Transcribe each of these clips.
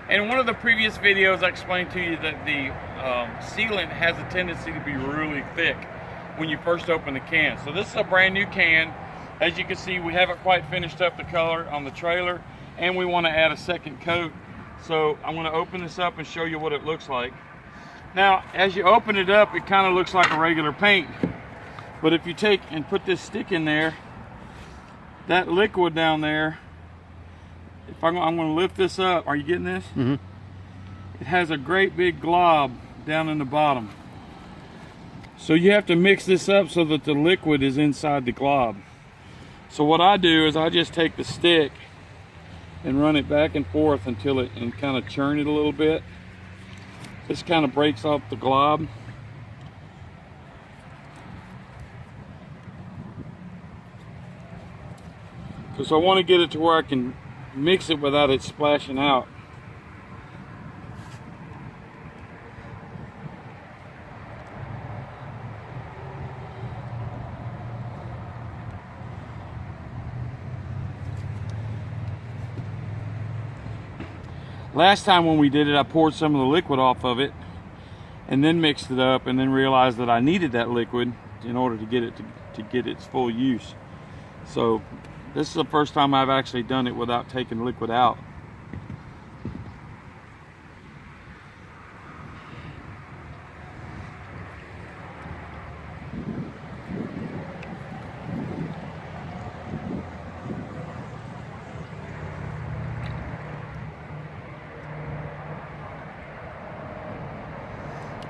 In one of the previous videos, I explained to you that the sealant has a tendency to be really thick when you first open the can. So this is a brand new can. As you can see, we haven't quite finished up the color on the trailer, and we want to add a second coat. So I'm going to open this up and show you what it looks like. Now, as you open it up, it kind of looks like a regular paint. But if you take and put this stick in there, that liquid down there, if I'm going to lift this up, are you getting this? Mm-hmm. It has a great big glob down in the bottom. So you have to mix this up so that the liquid is inside the glob. So what I do is I just take the stick and run it back and forth until it, and kind of churn it a little bit. This kind of breaks off the glob. Because I want to get it to where I can mix it without it splashing out. Last time when we did it, I poured some of the liquid off of it and then mixed it up, and then realized that I needed that liquid in order to get it to get its full use. So this is the first time I've actually done it without taking liquid out.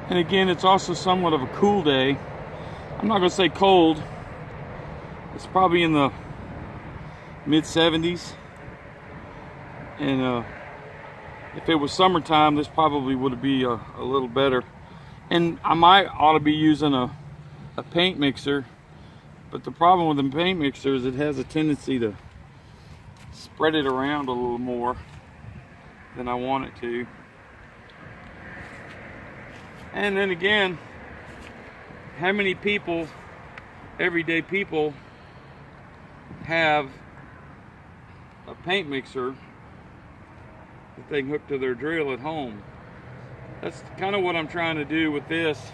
And again, it's also somewhat of a cool day. I'm not going to say cold. It's probably in the mid-70s. And if it was summertime, this probably would be a little better. And I ought to be using a paint mixer. But the problem with the paint mixer is it has a tendency to spread it around a little more than I want it to. And then again, how many people, everyday people, have a paint mixer that they can hook to their drill at home? That's kind of what I'm trying to do with this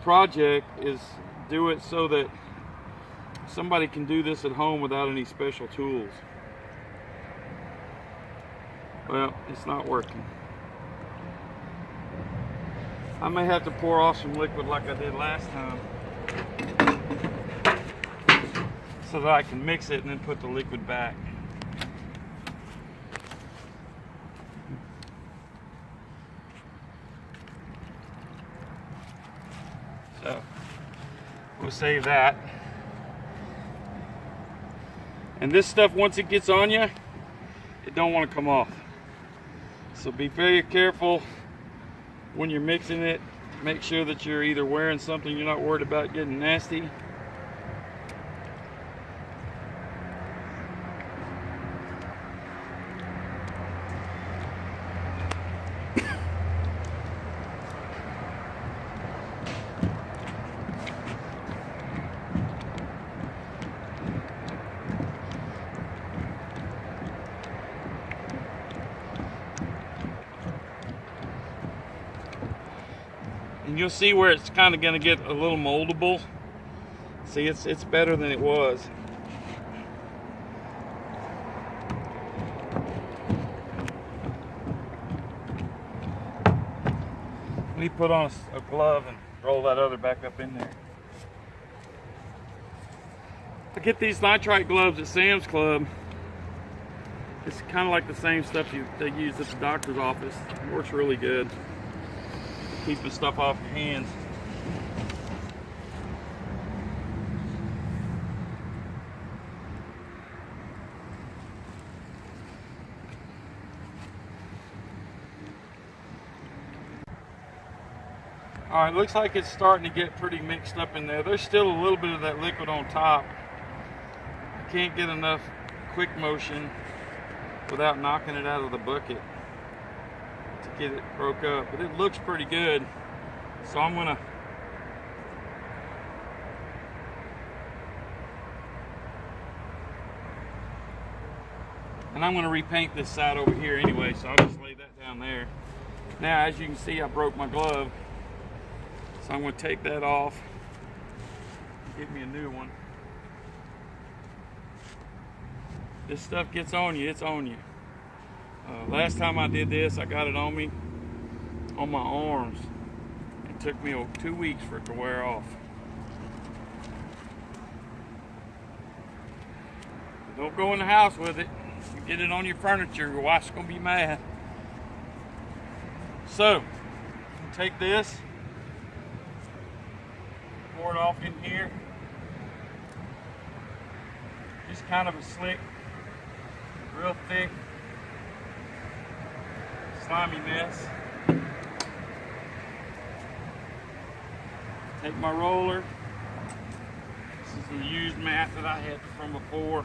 project, is do it so that somebody can do this at home without any special tools. Well, it's not working. I may have to pour off some liquid like I did last time so that I can mix it and then put the liquid back. So we'll save that. And this stuff, once it gets on you, it don't want to come off. So be very careful when you're mixing it. Make sure that you're either wearing something you're not worried about getting nasty. And you'll see where it's kind of going to get a little moldable. See, it's better than it was. Let me put on a glove and roll that other back up in there. I get these nitrite gloves at Sam's Club. It's kind of like the same stuff they use at the doctor's office. It works really good. Keeping stuff off your hands. All right, looks like it's starting to get pretty mixed up in there. There's still a little bit of that liquid on top. I can't get enough quick motion without knocking it out of the bucket to get it broke up, but it looks pretty good. So I'm gonna repaint this side over here anyway, so I'll just lay that down. down there. Now, as you can see, I broke my glove. So I'm going to take that off. Get me a new one. This stuff gets on you, it's on you. Last time I did this, I got it on me, on my arms. It took me 2 weeks for it to wear off. Don't go in the house with it. You get it on your furniture, your wife's gonna be mad. So, take this, pour it off in here. Just kind of a slick, real thick, slimy mess. Take my roller. This is a used mat that I had from before.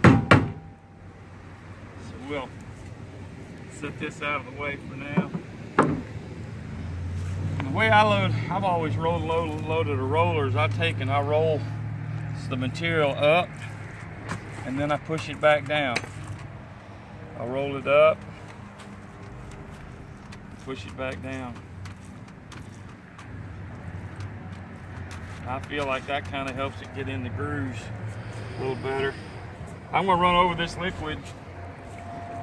So we'll set this out of the way for now. And the way I load, I've always loaded the rollers. I take and I roll the material up, and then I push it back down. I roll it up, push it back down. I feel like that kind of helps it get in the grooves a little better. I'm going to run over this liquid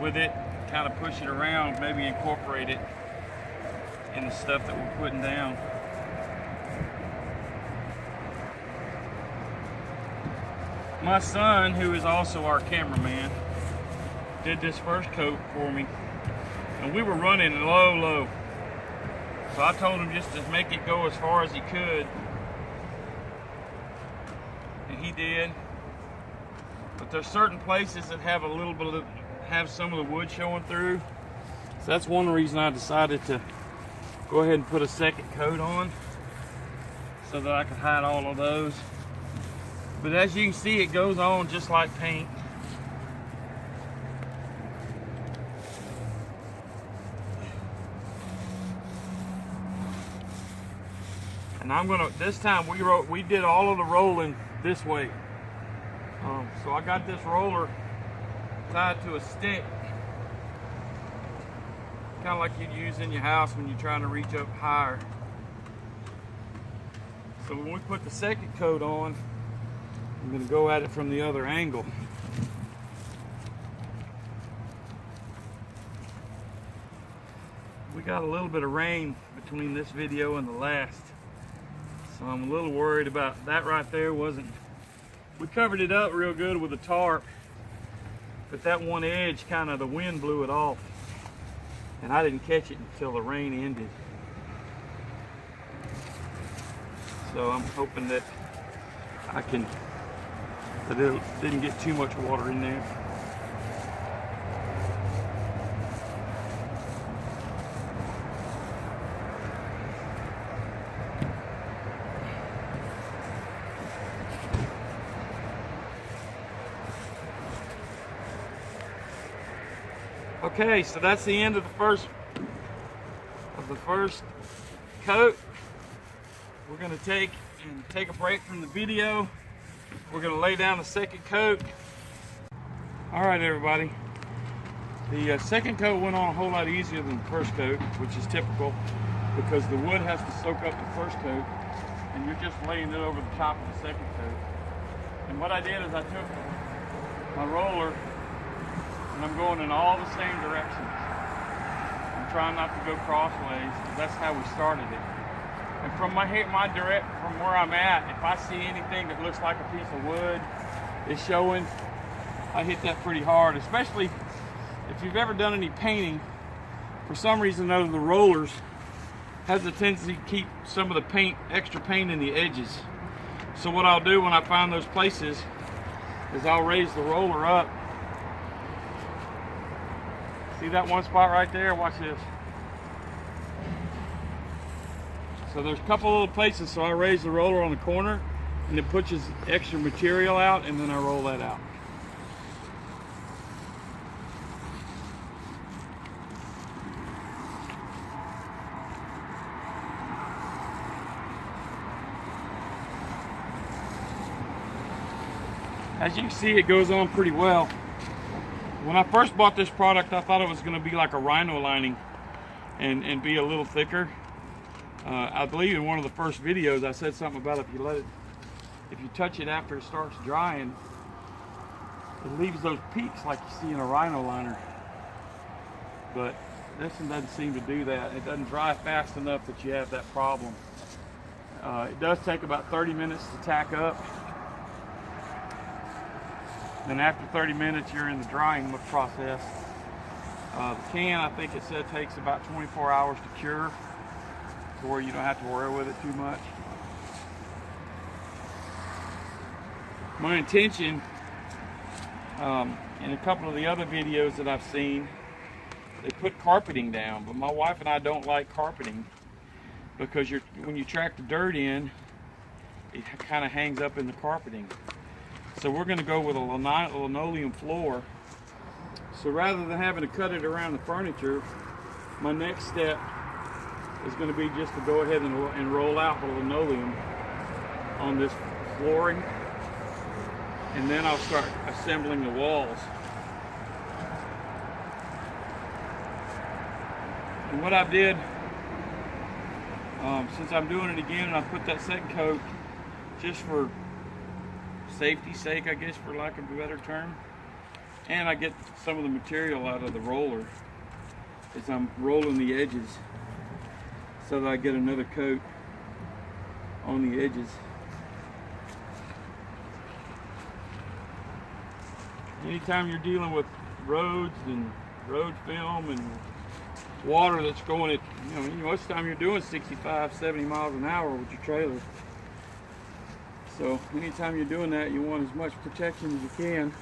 with it, kind of push it around, maybe incorporate it in the stuff that we're putting down. My son, who is also our cameraman, did this first coat for me, and we were running low. So I told him just to make it go as far as he could, and he did. But there's certain places that have a little bit of, have some of the wood showing through. So that's one reason I decided to go ahead and put a second coat on, so that I could hide all of those. But as you can see, it goes on just like paint. And I'm gonna, this time we did all of the rolling this way. So I got this roller tied to a stick, kind of like you'd use in your house when you're trying to reach up higher. So when we put the second coat on, I'm going to go at it from the other angle. We got a little bit of rain between this video and the last, so I'm a little worried about that. Right there wasn't, we covered it up real good with a tarp, but that one edge, kind of the wind blew it off, and I didn't catch it until the rain ended. So I'm hoping that it didn't get too much water in there. Okay, so that's the end of the first coat. We're going to take a break from the video. We're going to lay down the second coat. All right, everybody. The second coat went on a whole lot easier than the first coat, which is typical because the wood has to soak up the first coat, and you're just laying it over the top of the second coat. And what I did is I took my roller and I'm going in all the same directions. I'm trying not to go crossways, because that's how we started it. And from from where I'm at, if I see anything that looks like a piece of wood is showing, I hit that pretty hard. Especially if you've ever done any painting, for some reason or other, the rollers has a tendency to keep some of the paint, extra paint in the edges. So what I'll do when I find those places is I'll raise the roller up. See that one spot right there? Watch this. So there's a couple little places, so I raise the roller on the corner and it pushes extra material out, and then I roll that out. As you can see, it goes on pretty well. When I first bought this product, I thought it was going to be like a rhino lining, and be a little thicker. I believe in one of the first videos I said something about if you touch it after it starts drying, it leaves those peaks like you see in a rhino liner. But this one doesn't seem to do that. It doesn't dry fast enough that you have that problem. It does take about 30 minutes to tack up. Then after 30 minutes, you're in the drying process. The can, I think it said, takes about 24 hours to cure, to where you don't have to worry with it too much. My intention, in a couple of the other videos that I've seen, they put carpeting down, but my wife and I don't like carpeting because when you track the dirt in, it kind of hangs up in the carpeting. So we're going to go with a linoleum floor. So rather than having to cut it around the furniture, my next step is going to be just to go ahead and roll out the linoleum on this flooring, and then I'll start assembling the walls. And what I did, since I'm doing it again, and I put that second coat just for safety's sake, I guess, for lack of a better term, and I get some of the material out of the roller as I'm rolling the edges, so that I get another coat on the edges. Anytime you're dealing with roads and road film and water that's going at, most of the time you're doing 65, 70 miles an hour with your trailer. So anytime you're doing that, you want as much protection as you can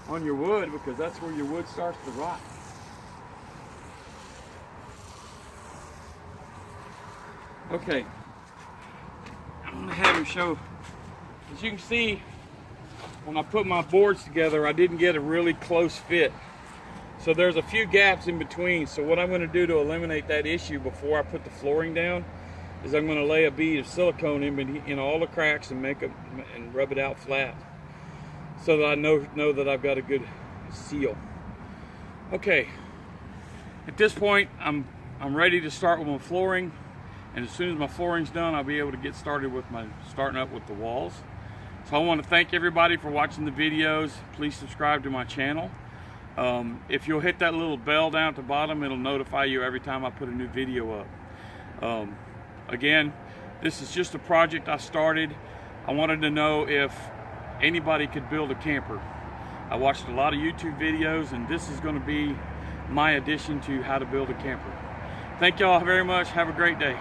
on your wood, because that's where your wood starts to rot. Okay, I'm going to have you show, as you can see, when I put my boards together, I didn't get a really close fit. So there's a few gaps in between. So what I'm going to do to eliminate that issue before I put the flooring down is I'm going to lay a bead of silicone in all the cracks and rub it out flat, so that I know that I've got a good seal. Okay, at this point I'm ready to start with my flooring, and as soon as my flooring's done, I'll be able to get started with starting up with the walls. So I want to thank everybody for watching the videos. Please subscribe to my channel. If you'll hit that little bell down at the bottom, it'll notify you every time I put a new video up. Again, this is just a project I started. I wanted to know if anybody could build a camper. I watched a lot of YouTube videos, and this is going to be my addition to how to build a camper. Thank y'all very much. Have a great day.